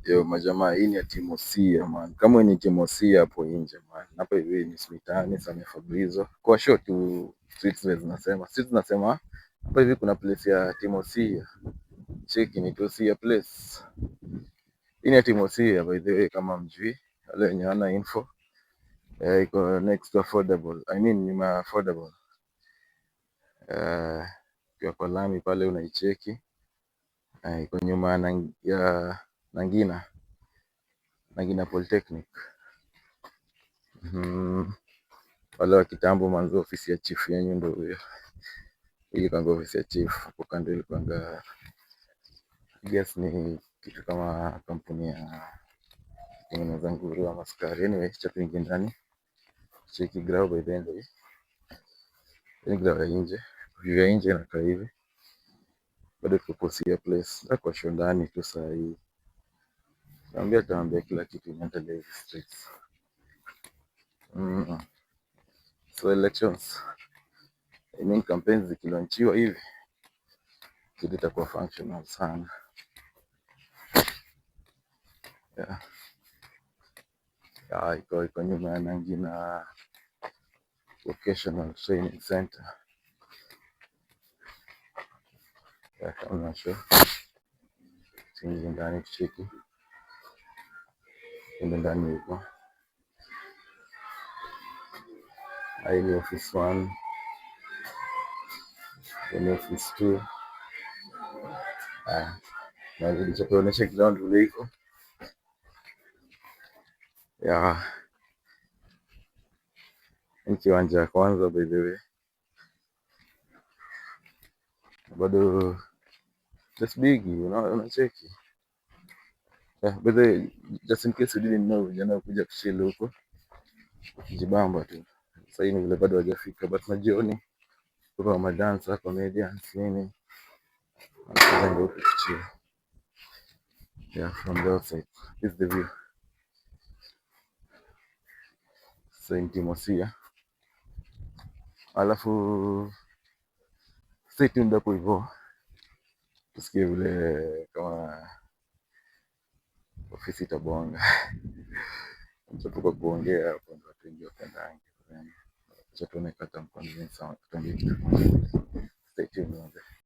Yo majamaa, hii ni ya Timosia man. Kama ni Timosia hapo nje man. Hapa hivi ni Smitani, Same Fabrizo. Kwa show tu streets zinasema. Streets zinasema hapa hivi kuna place ya Timosia. Cheki ni Tosia place. Hii ni ya Timosia by the way kama mjui. Wale wenye wana info. Iko next to affordable. I mean ni ma affordable. Kwa kwa lami pale unaicheki. Iko nyuma ya Nangina Polytechnic. Wale wa kitambo manzo, ofisi ya chief yenyu ndio huyo. Hii kanga ofisi ya chief, hapo kando ilikuwanga I guess ni kitu kama kampuni ya kutengeneza nguru ama sukari. Anyway, cha tuingie ndani. Cheki grau by the end hii. Ni grau ya nje. View ya nje inakaa hivi. Bado tuko Posia place. Ndio kwa show ndani tu saa hii. Taambia kila kitu inaendelea hivi streets. So elections, I mean campaigns zikilaunchiwa hivi kitu itakuwa functional sana. Iko nyuma ya Nangina Vocational Training Center. Kama show tingi ndani tucheki ndio ndani huko. Hii ni office 1, ni office 2. Na nilichokuonyesha ground vile iko. Ni kiwanja ya kwanza by the way. Bado just big, unacheki. By the way, just in case you didn't know, jana kuja kuchill huko. Jibamba tu. Sasa hii ni vile bado hajafika but na jioni kwa madansa, comedians nini. Anataka ndio kuchill. From the outside. This is the view. Saint Timosia. Alafu stay tuned hapo hivyo. Tusikie vile kama ofisi itabonga. Mtatoka kuongea hapo ndio watu wengi wapendangi. Acha tuone kata mkononi sawa. Stay tuned.